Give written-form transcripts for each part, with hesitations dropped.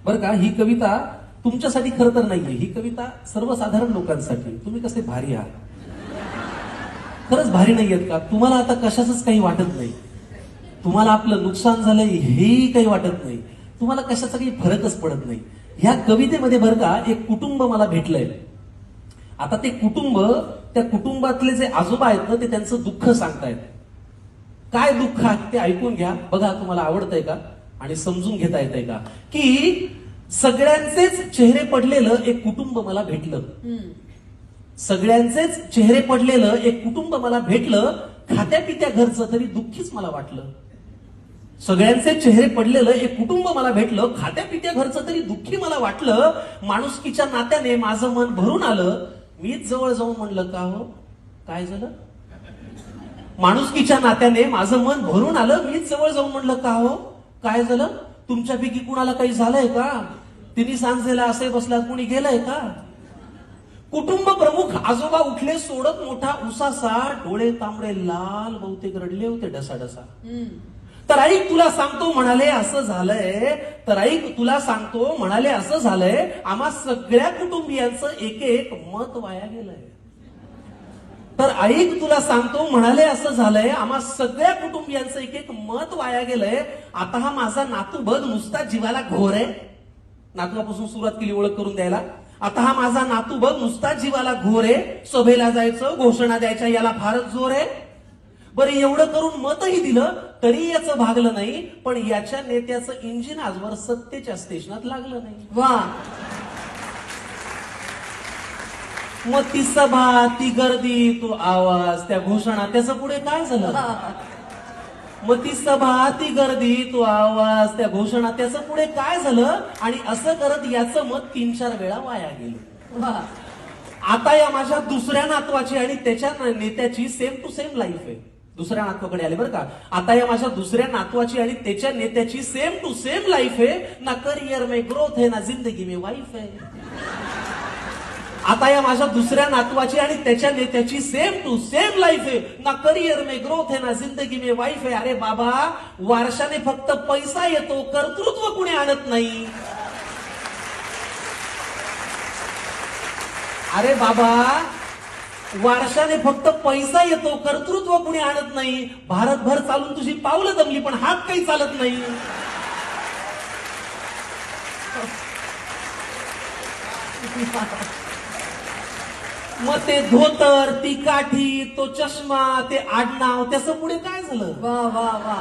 बरं का, ही कविता तुमच्यासाठी खरं तर नाहीये, ही कविता सर्वसाधारण लोकांसाठी. तुम्ही कसे भारी आहात, खरंच भारी नाहीयेत का? तुम्हाला आता कशाचंच काही वाटत नाही, तुम्हाला आपलं नुकसान झालंय हेही काही वाटत नाही, तुम्हाला कशाचा काही फरकच पडत नाही. ह्या कवितेमध्ये बरं का एक कुटुंब मला भेटलंय. आता ते कुटुंब, त्या कुटुंबातले जे आजोबा आहेत ना, ते त्यांचं दुःख सांगतायत. काय दुःख आहे ते ऐकून घ्या, बघा तुम्हाला आवडतंय का आणि समजून घेता येतंय का. की सगळ्यांचेच चेहरे पडलेलं एक कुटुंब मला भेटलं, सगळ्यांचेच चेहरे पडलेलं एक कुटुंब मला भेटलं, खात्या पित्या घरचं तरी दुःखीच मला वाटलं. सगळ्यांचे चेहरे पडलेलं एक कुटुंब मला भेटलं, खात्या पित्या घरचं तरी दुःखी मला वाटलं. माणुसकीच्या नात्याने माझं मन भरून आलं, मीच जवळ जाऊन म्हणलं का हो काय झालं. माणुसकीच्या नात्याने माझं मन भरून आलं, मीच जवळ जाऊन म्हणलं का हो काय झालं. तुमच्यापैकी कुणाला काही झालंय का, तिन्ही सांजेला असे बसलात, कुणी गेलंय का. कुटुंब प्रमुख आजोबा उठले सोडत मोठा उसासा, डोळे तांबडे लाल, बहुतेक रडले होते डसाडसा. तर ऐक तुला सांगतो म्हणाले असं झालंय, तर ऐक तुला सांगतो म्हणाले असं झालंय, आम्हा सगळ्या कुटुंबियांचं एक एक मत वाया गेलंय. तर ऐक तुला सांगतो म्हणाले असं झालंय, आम्हा सगळ्या कुटुंबियांचं एक एक मत वाया गेलंय. आता हा माझा नातू बघ नुसता जीवाला घोर आहे. नातवापासून सुरुवात केली ओळख करून द्यायला. आता हा माझा नातू बघ नुसता जीवाला घोर आहे, सभेला जायचं, घोषणा द्यायच्या याला फारच जोर आहे. बरं एवढं करून मतही दिलं तरी याचं भागलं नाही, पण याच्या नेत्याचं इंजिन आजवर सत्तेच्या स्टेशनात लागलं नाही. वा, मग ती सभा, ती गर्दी, तो आवाज, त्या घोषणा, त्याचं पुढे काय झालं. मग ती सभा, ती गर्दी, तो आवाज, त्या घोषणा, त्याचं पुढे काय झालं. आणि असं करत याचं मत 3-4 वेळा वाया गेलं. वा, आता या माझ्या दुसऱ्या नातवाची आणि त्याच्या नेत्याची सेम टू सेम लाईफ आहे. दुसऱ्या नातवाकडे आले बरं का. आता या माझ्या दुसऱ्या नातवाची आणि त्याच्या नेत्याची सेम टू सेम लाईफ आहे. ना करियर में ग्रोथ है, ना जिंदगी में वाईफ है. आता या माझ्या दुसऱ्या नातवाची आणि त्याच्या नेत्याची सेम टू सेम लाईफ आहे. ना करियर में ग्रोथ है, ना जिंदगी में वाईफ है. अरे बाबा, वारशाने फक्त पैसा येतो, कर्तृत्व कुणी आणत नाही. अरे बाबा, वारशाने फक्त पैसा येतो, कर्तृत्व कुणी आणत नाही. भारतभर चालून तुझी पावलं दमली, पण हात काही चालत नाही. मग ते धोतर, ती काठी, तो चष्मा, ते आडनाव, त्याचं पुढे काय झालं. वा, वा, वा.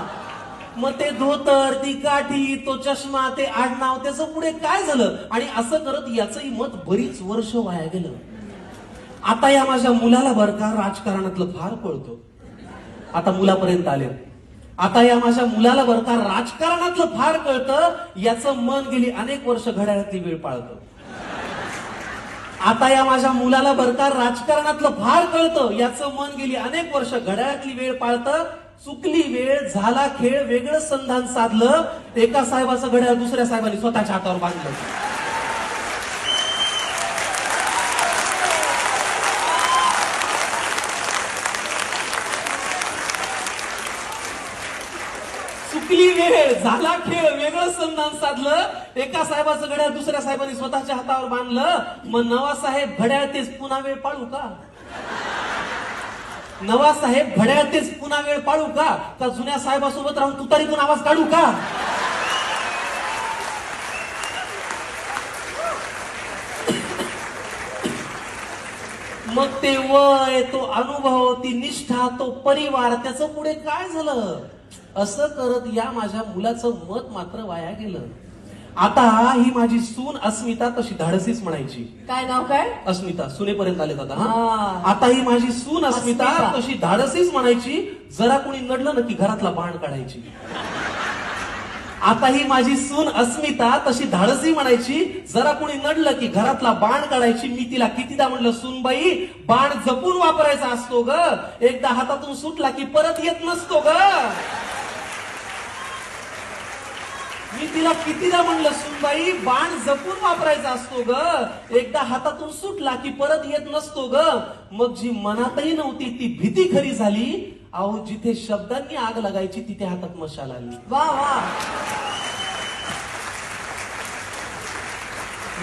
मग ते धोतर, ती काठी, तो चष्मा, ते आडनाव, त्याचं पुढे काय झालं. आणि असं करत याचंही मत बरीच वर्ष वाया गेलं. आता या माझ्या मुलाला बरं का राजकारणातलं फार कळतं. आता मुलापर्यंत आले. आता या माझ्या मुलाला बरं का राजकारणातलं फार कळतं. याचं मन गेली अनेक वर्ष घड्याळातली वेळ पाळतं. आता या माझ्या मुलाला बरं का राजकारणातलं फार कळतं. याचं मन गेली अनेक वर्ष घड्याळातली वेळ पाळतं. चुकली वेळ, झाला खेळ, वेगळं संधान साधलं. एका साहेबाचं घड्याळ दुसऱ्या साहेबांनी स्वतःच्या हातावर बांधलं. चुकली वेळ, झाला खेळ, वेगळं संधान साधलं. एका साहेबाचं घड्याळ दुसऱ्या साहेबांनी स्वतःच्या हातावर बांधलं. मग नवा साहेब घड्याळ तेच पुन्हा वेळ पाळू का. नवा साहेब घड्याळ तेच पुन्हा वेळ पाळू का. का जुन्या साहेबासोबत राहून तुतारीतून आवाज काढू का. मग ते वय, तो अनुभव, ती निष्ठा, तो परिवार, त्याचं पुढे काय झालं. असं करत या माझ्या मुलाचं मत मात्र वाया गेलं. आता ही माझी सून अस्मिता तशी धाडसीच म्हणायची. काय नाव काय. अस्मिता, सुनेपर्यंत आले दादा. हा. आता ही माझी सून अस्मिता अस्मिता तशी धाडसीच म्हणायची. जरा कोणी नडलं ना की घरातला बाण काढायची. आता ही माझी सून अस्मिता तशी धाडसी म्हणायची. जरा कोणी नडलं की घरातला बाण काढायची. मी तिला कितीदा म्हणलं, सूनबाई बाण जपून वापरायचा असतो ग, एकदा हातातून सुटला की परत येत नसतो ग. मी तिला कितीदा म्हणलं, सुनबाई बाण जपून वापरायचा असतो ग, एकदा हातातून सुटला की परत येत नसतो ग. मग जी मनातही नव्हती ती भीती खरी झाली. अहो, जिथे शब्दांनी आग लागायची तिथे हातात मशाल आली. वा वा.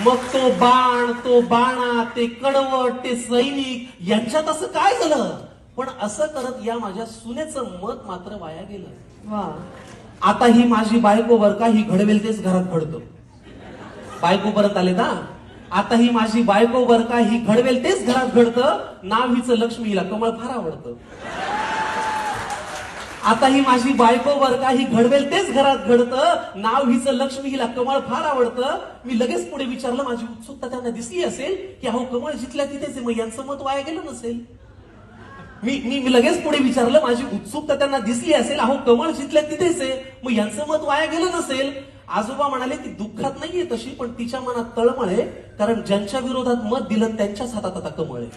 मग तो बाण, तो बाणा, ते कडवट, ते सैनिक यांच्यात असं काय झालं? पण असं करत या माझ्या सुनेचं मत मात्र वाया गेलं. वा. आता ही माझी बायको बर का, ही घडवेल तेच घरात घडतं. बायको परत आले ना. आता ही माझी बायको बर का, ही घडवेल तेच घरात घडतं. नाव हिचं लक्ष्मी, हिला कमळ फार आवडतं. आता ही माझी बायको बर का, ही घडवेल तेच घरात घडतं. नाव हिचं लक्ष्मी, हिला कमळ फार आवडतं. मी लगेच पुढे विचारलं, माझी उत्सुकता त्यांना दिसली असेल की अहो कमळ जिथल्या तिथेच आहे, मग यांचं मत वाया गेलं नसेल. मी लगेच पुढे विचारलं, माझी उत्सुकता त्यांना दिसली असेल, अहो कमळ जिथल्या तिथेच आहे, मग यांचं मत वाया गेलं नसेल. आजोबा म्हणाले, ती दुःखात नाहीये तशी, पण तिच्या मनात तळमळ आहे, कारण ज्यांच्या विरोधात मत दिलं त्यांच्याच हातात आता कमळ आहे.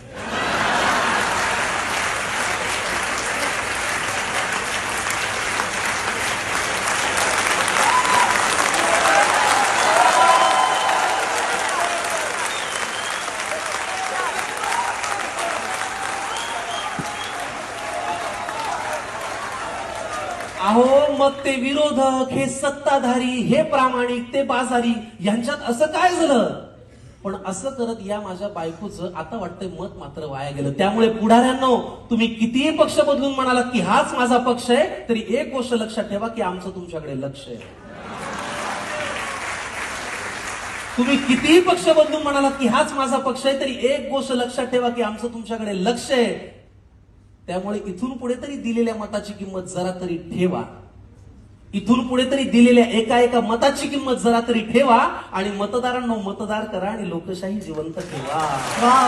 अहो मग ते विरोधक, हे सत्ताधारी, हे प्रामाणिक, ते बाजारी, यांच्यात असं काय झालं? पण असं करत या माझ्या बायकोचं आता वाटतंय मत मात्र वाया गेलं. त्यामुळे पुढाऱ्यांनो, तुम्ही कितीही पक्ष बदलून म्हणालात की हाच माझा पक्ष आहे, तरी एक गोष्ट लक्षात ठेवा की आमचं तुमच्याकडे लक्ष आहे. तुम्ही कितीही पक्ष बदलून म्हणालात की हाच माझा पक्ष आहे, तरी एक गोष्ट लक्षात ठेवा की आमचं तुमच्याकडे लक्ष आहे. त्यामुळे इथून पुढे तरी दिलेल्या मताची किंमत जरा तरी ठेवा. इथून पुढे तरी दिलेल्या एका एका मताची किंमत जरा तरी ठेवा आणि मतदारांना मतदार करा आणि लोकशाही जिवंत ठेवा. वा.